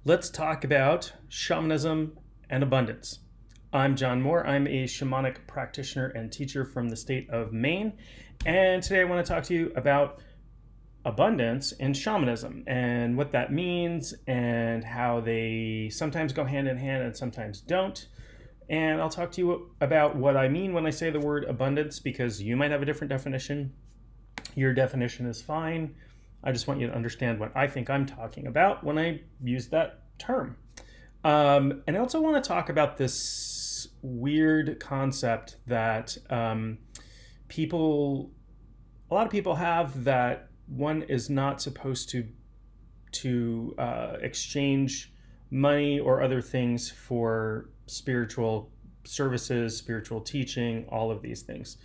Let's talk about shamanism and abundance. I'm John Moore. I'm a shamanic practitioner and teacher from the state of Maine. And today I want to talk to you about abundance and shamanism and what that means and how they sometimes go hand in hand and sometimes don't. And I'll talk to you about what I mean when I say the word abundance because you might have a different definition. Your definition is fine. I just want you to understand what I think I'm talking about when I use that term. And I also want to talk about this weird concept that a lot of people have, that one is not supposed to exchange money or other things for spiritual services, spiritual teaching, all of these things.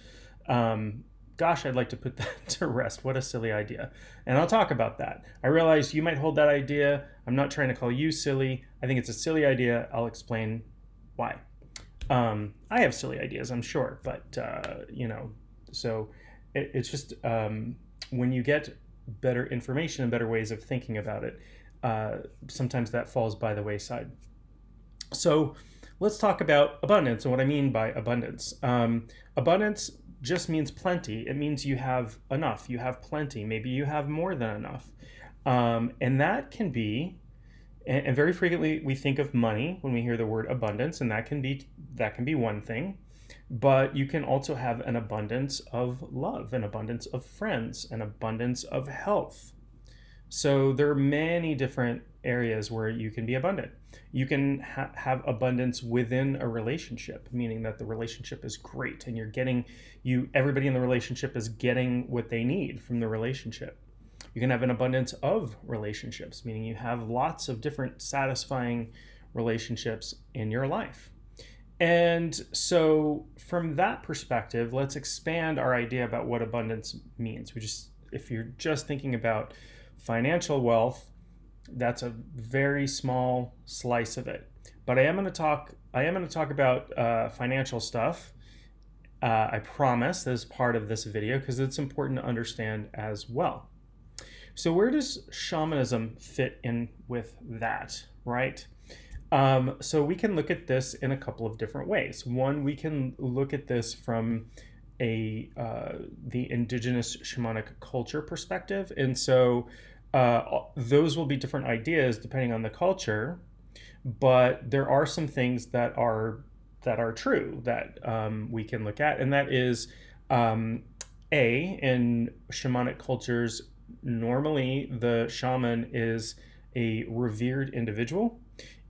Gosh, I'd like to put that to rest. What a silly idea. And I'll talk about that. I realize you might hold that idea. I'm not trying to call you silly. I think it's a silly idea. I'll explain why. I have silly ideas, I'm sure, but, so it's just when you get better information and better ways of thinking about it, sometimes that falls by the wayside. So let's talk about abundance and what I mean by abundance. Abundance just means plenty. It means you have enough, you have plenty, maybe you have more than enough. And that can be, and very frequently we think of money when we hear the word abundance, and that can be one thing. But you can also have an abundance of love, an abundance of friends, an abundance of health. So there are many different areas where you can be abundant. You can have abundance within a relationship, meaning that the relationship is great and everybody in the relationship is getting what they need from the relationship. You can have an abundance of relationships, meaning you have lots of different satisfying relationships in your life. And so from that perspective, let's expand our idea about what abundance means. If you're just thinking about financial wealth, that's a very small slice of it. But I am going to talk about financial stuff. I promise, as part of this video, because it's important to understand as well. So where does shamanism fit in with that, right? So we can look at this in a couple of different ways. One, we can look at this from the indigenous shamanic culture perspective, and so those will be different ideas depending on the culture. But there are some things that are true that we can look at, and that is in shamanic cultures, normally the shaman is a revered individual.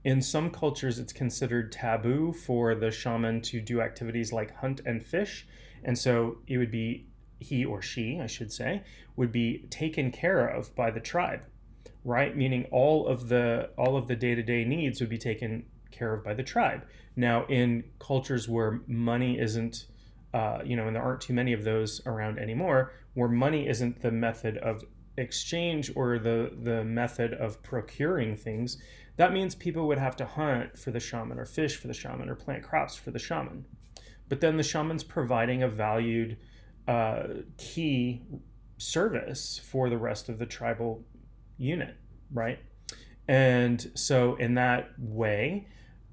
In some cultures, it's considered taboo for the shaman to do activities like hunt and fish. And so it would be, he or she, I should say, would be taken care of by the tribe, right? Meaning all of the day-to-day needs would be taken care of by the tribe. Now, in cultures where money isn't, and there aren't too many of those around anymore, where money isn't the method of exchange or the method of procuring things, that means people would have to hunt for the shaman or fish for the shaman or plant crops for the shaman. But then the shaman's providing a valued key service for the rest of the tribal unit, right? And so in that way,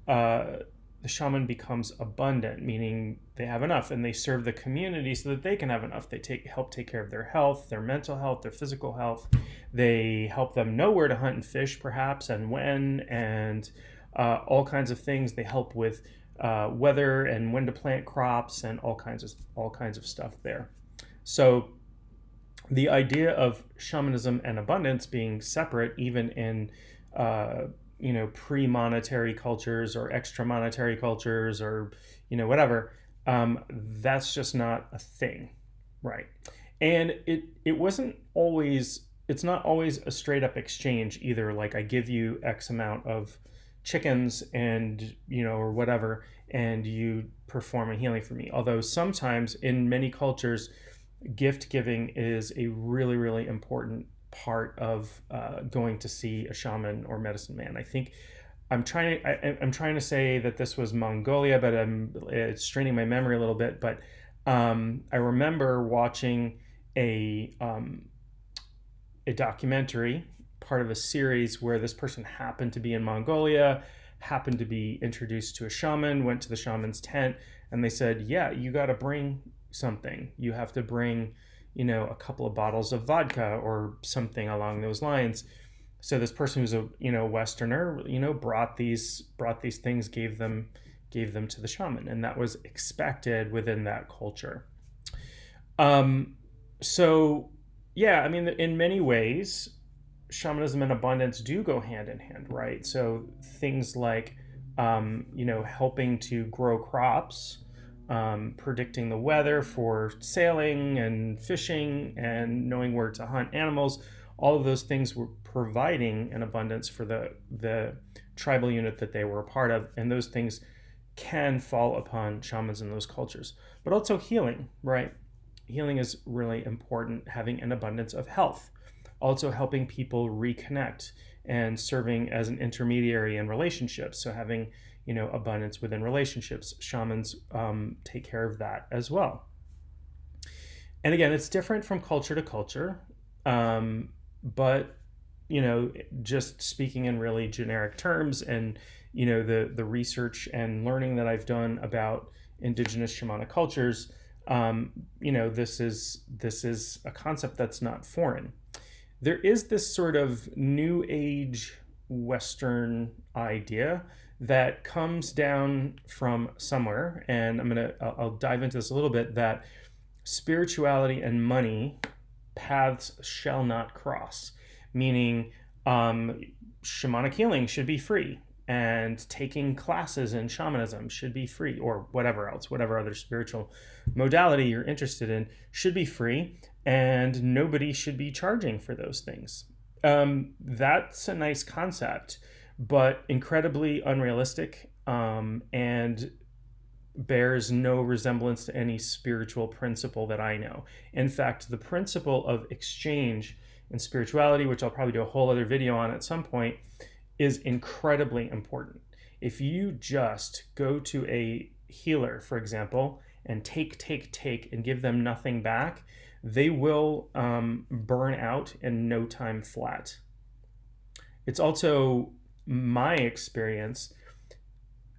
the shaman becomes abundant, meaning they have enough and they serve the community so that they can have enough. They help take care of their health, their mental health, their physical health. They help them know where to hunt and fish, perhaps, and when, and all kinds of things. They help with weather and when to plant crops and all kinds of stuff there. So the idea of shamanism and abundance being separate, even in pre-monetary cultures or extra-monetary cultures or whatever, that's just not a thing, right? And it's not always a straight-up exchange either, like I give you X amount of chickens and or whatever, and you perform a healing for me. Although sometimes in many cultures, gift giving is a really, really important part of going to see a shaman or medicine man. I think I'm trying to say that this was Mongolia, but it's straining my memory a little bit. But I remember watching a documentary part of a series where this person happened to be in Mongolia, happened to be introduced to a shaman, went to the shaman's tent, and they said, yeah, you got to bring something. You have to bring, a couple of bottles of vodka or something along those lines. So this person who's a, Westerner, brought these things, gave them to the shaman, and that was expected within that culture. So yeah, I mean, in many ways, shamanism and abundance do go hand in hand, right? So things like, helping to grow crops, predicting the weather for sailing and fishing, and knowing where to hunt animals, all of those things were providing an abundance for the tribal unit that they were a part of, and those things can fall upon shamans in those cultures. But also healing, right? Healing is really important, having an abundance of health, also helping people reconnect and serving as an intermediary in relationships. So having, abundance within relationships, shamans take care of that as well. And again, it's different from culture to culture, but just speaking in really generic terms, and the research and learning that I've done about indigenous shamanic cultures, this is a concept that's not foreign. There is this sort of new age Western idea that comes down from somewhere, and I'll dive into this a little bit, that spirituality and money paths shall not cross, meaning shamanic healing should be free, and taking classes in shamanism should be free, or whatever else, whatever other spiritual modality you're interested in should be free, and nobody should be charging for those things. That's a nice concept, but incredibly unrealistic, and bears no resemblance to any spiritual principle that I know. In fact, the principle of exchange in spirituality, which I'll probably do a whole other video on at some point, is incredibly important. If you just go to a healer, for example, and take and give them nothing back, they will burn out in no time flat. It's also my experience,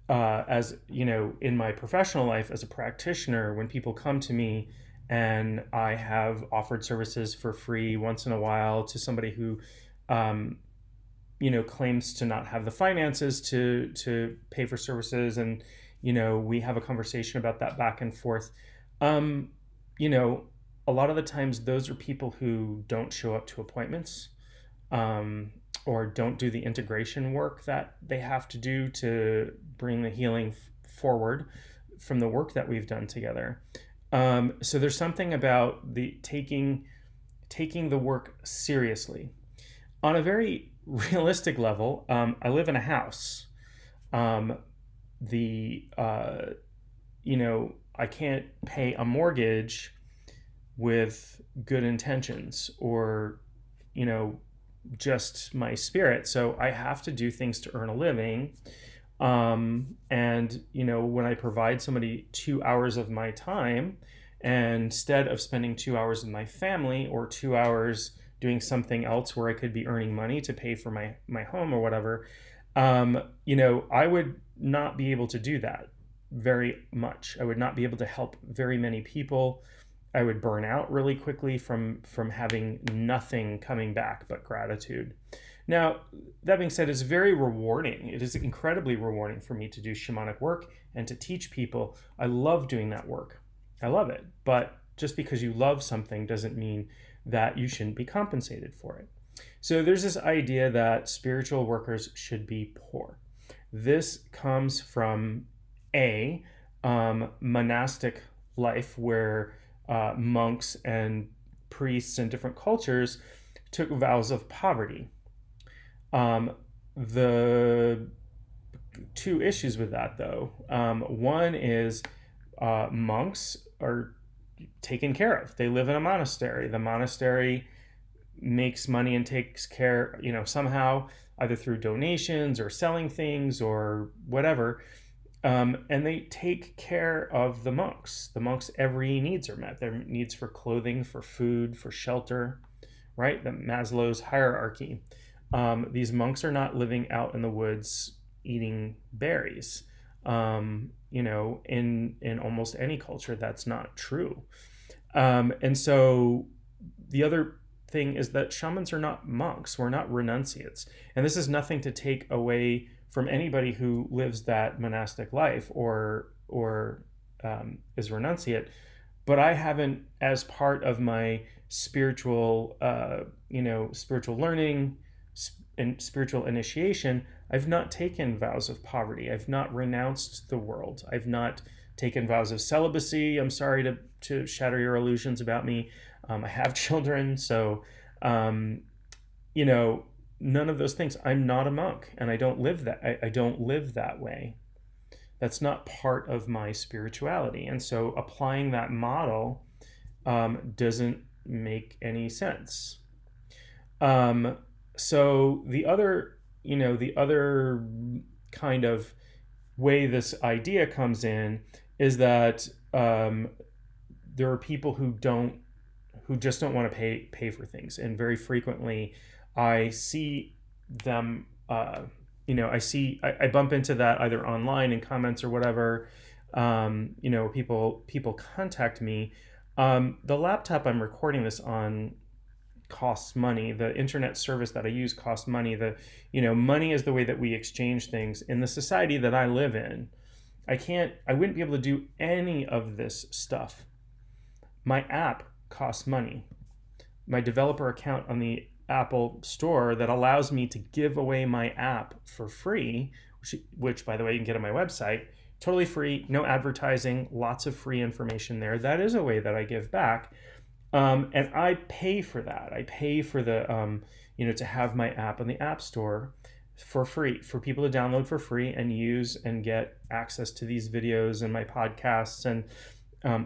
as in my professional life as a practitioner, when people come to me and I have offered services for free once in a while to somebody who claims to not have the finances to pay for services, and we have a conversation about that back and forth. A lot of the times those are people who don't show up to appointments, or don't do the integration work that they have to do to bring the healing forward from the work that we've done together. So there's something about the taking the work seriously. On a very realistic level, I live in a house. I can't pay a mortgage with good intentions, or just my spirit. So I have to do things to earn a living. And when I provide somebody 2 hours of my time, and instead of spending 2 hours with my family, or 2 hours doing something else where I could be earning money to pay for my home or whatever, I would not be able to do that very much. I would not be able to help very many people. I would burn out really quickly from having nothing coming back but gratitude. Now, that being said, it's very rewarding. It is incredibly rewarding for me to do shamanic work and to teach people. I love doing that work. I love it. But just because you love something doesn't mean that you shouldn't be compensated for it. So there's this idea that spiritual workers should be poor. This comes from a monastic life where monks and priests in different cultures took vows of poverty. The two issues with that, though, one is monks are taken care of. They live in a monastery. The monastery makes money and takes care, somehow, either through donations or selling things or whatever. And they take care of the monks. The monks' every needs are met. Their needs for clothing, for food, for shelter, right? The Maslow's hierarchy. These monks are not living out in the woods eating berries. In almost any culture, that's not true. And so the other thing is that shamans are not monks. We're not renunciates. And this is nothing to take away from anybody who lives that monastic life or is renunciate. But I haven't, as part of my spiritual, spiritual learning and spiritual initiation, I've not taken vows of poverty. I've not renounced the world. I've not taken vows of celibacy. I'm sorry to shatter your illusions about me. I have children, so none of those things. I'm not a monk, and I don't live that. I don't live that way. That's not part of my spirituality, and so applying that model doesn't make any sense. So the other kind of way this idea comes in is that there are people who just don't want to pay for things, and very frequently I see them. I bump into that either online in comments or whatever. People contact me. The laptop I'm recording this on costs money. The internet service that I use costs money. Money is the way that we exchange things in the society that I live in. I wouldn't be able to do any of this stuff. My app costs money. My developer account on the Apple Store that allows me to give away my app for free, which by the way, you can get on my website, totally free, no advertising, lots of free information there. That is a way that I give back. And I pay for that. I pay for the, to have my app on the App Store for free, for people to download for free and use and get access to these videos and my podcasts and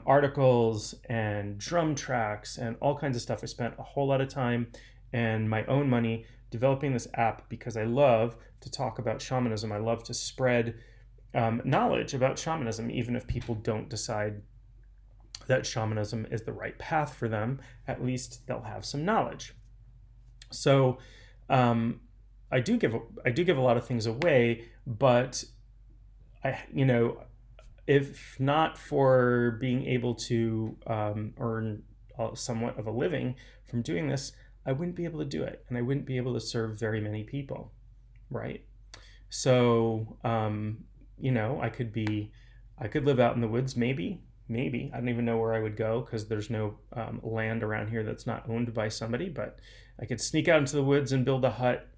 articles and drum tracks and all kinds of stuff. I spent a whole lot of time and my own money developing this app because I love to talk about shamanism. I love to spread knowledge about shamanism, even if people don't decide that shamanism is the right path for them. At least they'll have some knowledge. So I do give a lot of things away, but if not for being able to earn somewhat of a living from doing this, I wouldn't be able to do it, and I wouldn't be able to serve very many people, right? So I could live out in the woods, maybe. I don't even know where I would go because there's no land around here that's not owned by somebody, but I could sneak out into the woods and build a hut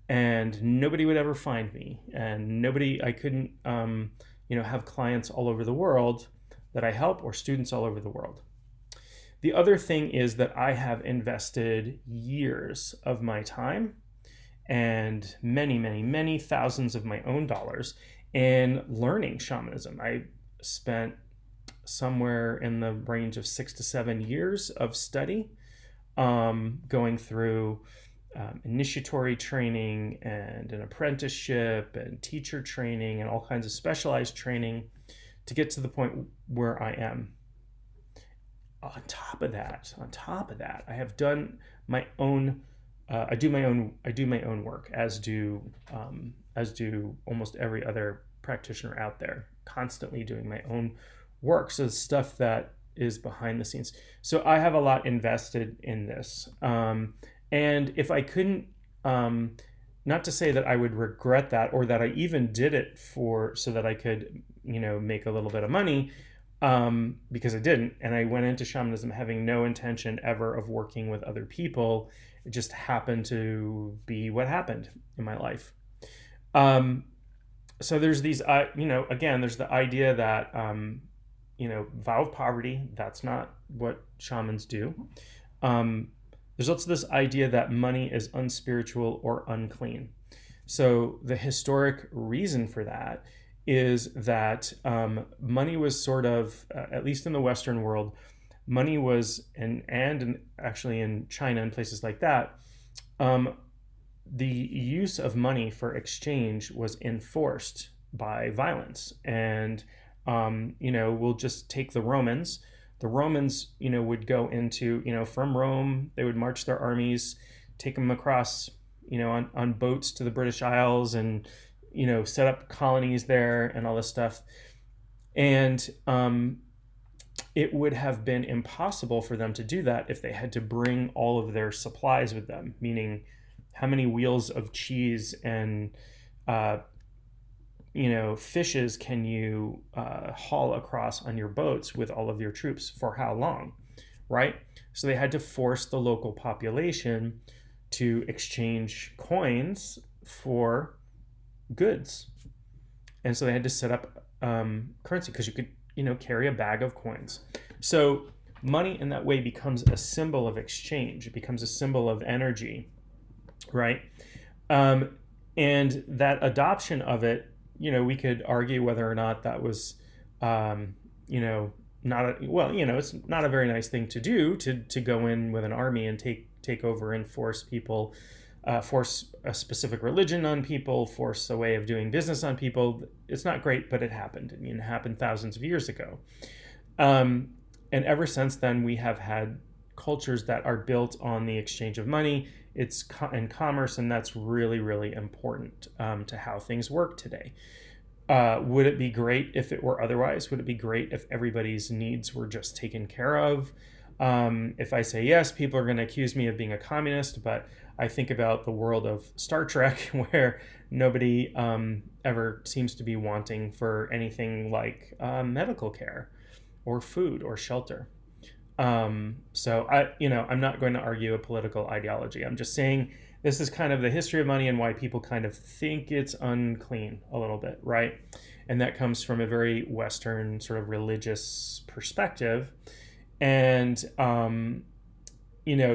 and nobody would ever find me, and I couldn't have clients all over the world that I help or students all over the world. The other thing is that I have invested years of my time and many, many, many thousands of my own dollars in learning shamanism. I spent somewhere in the range of 6 to 7 years of study, going through initiatory training and an apprenticeship and teacher training and all kinds of specialized training to get to the point where I am. On top of that, I have done my own. I do my own work, as do almost every other practitioner out there. Constantly doing my own work, so stuff that is behind the scenes. So I have a lot invested in this, and if I couldn't, not to say that I would regret that or that I even did it so that I could, make a little bit of money. Because I didn't, and I went into shamanism having no intention ever of working with other people. It just happened to be what happened in my life. So there's these, again, there's the idea that, vow of poverty, that's not what shamans do. There's also this idea that money is unspiritual or unclean. So the historic reason for that is that money was sort of, at least in the Western world, money was, and actually in China and places like that, the use of money for exchange was enforced by violence. And, we'll just take the Romans. The Romans, would go into, from Rome, they would march their armies, take them across on boats to the British Isles, and set up colonies there and all this stuff. And it would have been impossible for them to do that if they had to bring all of their supplies with them, meaning how many wheels of cheese and fishes can you haul across on your boats with all of your troops for how long, right? So they had to force the local population to exchange coins for goods. And so they had to set up currency, because you could carry a bag of coins. So money in that way becomes a symbol of exchange. It becomes a symbol of energy, right? And that adoption of it, we could argue whether or not that was it's not a very nice thing to do, to go in with an army and take over and force people, force a specific religion on people, force a way of doing business on people. It's not great, but it happened. It happened thousands of years ago. And ever since then, we have had cultures that are built on the exchange of money. It's in commerce, and that's really, really important to how things work today. Would it be great if it were otherwise? Would it be great if everybody's needs were just taken care of? If I say yes, people are going to accuse me of being a communist, but I think about the world of Star Trek, where nobody ever seems to be wanting for anything like medical care or food or shelter. So I'm not going to argue a political ideology. I'm just saying this is kind of the history of money and why people kind of think it's unclean a little bit, right? And that comes from a very Western sort of religious perspective. And,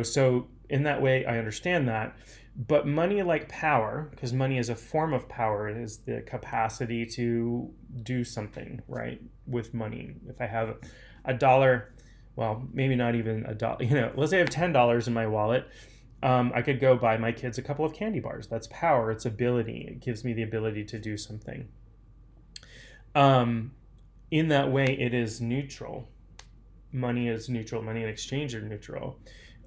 so in that way, I understand that. But money, like power, because money is a form of power, it is the capacity to do something, right, with money. If I have a dollar, well, maybe not even a dollar, let's say I have $10 in my wallet, I could go buy my kids a couple of candy bars. That's power. It's ability. It gives me the ability to do something. In that way, it is neutral. Money is neutral. Money and exchange are neutral,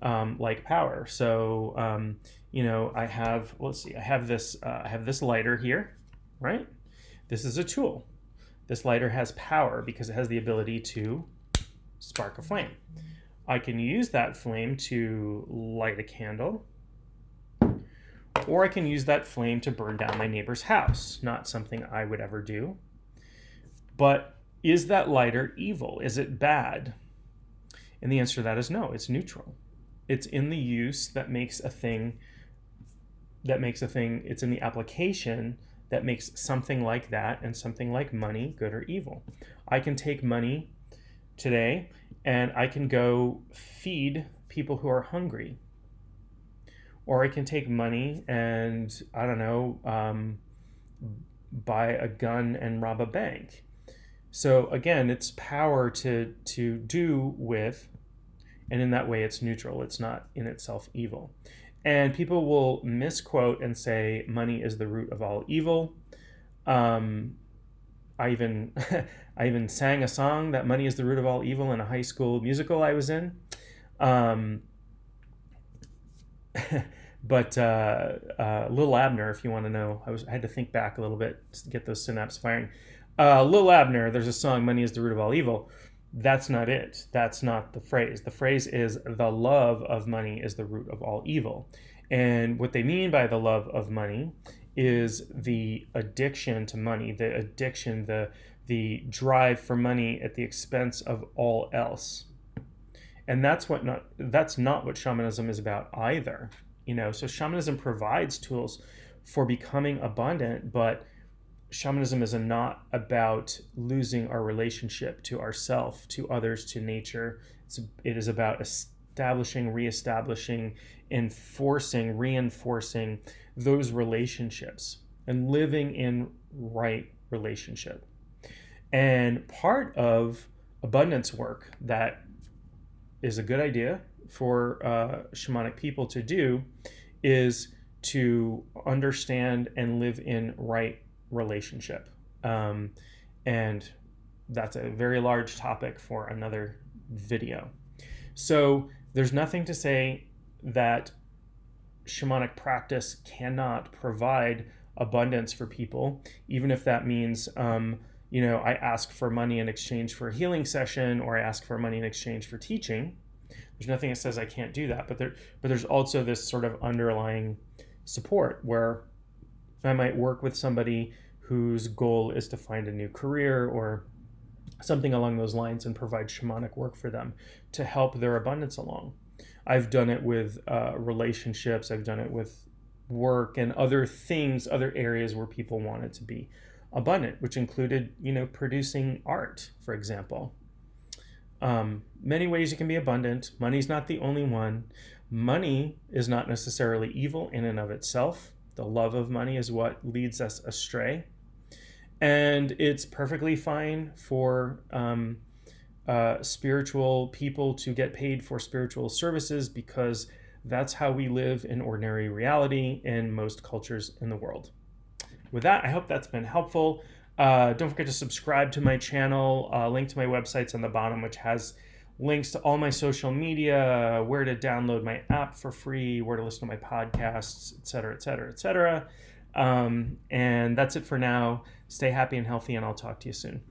like power. So, I have, I have this lighter here, right? This is a tool. This lighter has power because it has the ability to spark a flame. I can use that flame to light a candle, or I can use that flame to burn down my neighbor's house. Not something I would ever do. But is that lighter evil? Is it bad? And the answer to that is no, it's neutral. It's in the use that makes a thing, it's in the application that makes something like that and something like money good or evil. I can take money today and I can go feed people who are hungry. Or I can take money and, buy a gun and rob a bank. So again, it's power to do with, and in that way it's neutral. It's not in itself evil. And people will misquote and say money is the root of all evil. I even sang a song that money is the root of all evil in a high school musical I was in. But Lil Abner, if you want to know, I had to think back a little bit to get those synapses firing. Lil Abner, there's a song, money is the root of all evil. That's not it. That's not the phrase. The phrase is the love of money is the root of all evil. And what they mean by the love of money is the addiction to money, the addiction, the drive for money at the expense of all else. And that's not what shamanism is about either. So shamanism provides tools for becoming abundant, but shamanism is not about losing our relationship to ourself, to others, to nature. It is about establishing, reestablishing, reinforcing those relationships and living in right relationship. And part of abundance work that is a good idea for shamanic people to do is to understand and live in right relationship. And that's a very large topic for another video. So there's nothing to say that shamanic practice cannot provide abundance for people, even if that means, I ask for money in exchange for a healing session, or I ask for money in exchange for teaching. There's nothing that says I can't do that, but there's also this sort of underlying support where I might work with somebody whose goal is to find a new career or something along those lines, and provide shamanic work for them to help their abundance along. I've done it with relationships. I've done it with work and other things, other areas where people wanted to be abundant, which included, producing art, for example. Many ways you can be abundant. Money's not the only one. Money is not necessarily evil in and of itself. The love of money is what leads us astray. And it's perfectly fine for spiritual people to get paid for spiritual services, because that's how we live in ordinary reality in most cultures in the world. With that, I hope that's been helpful. Don't forget to subscribe to my channel. Link to my website's on the bottom, which has links to all my social media, where to download my app for free, where to listen to my podcasts, et cetera, et cetera, et cetera. And that's it for now. Stay happy and healthy, and I'll talk to you soon.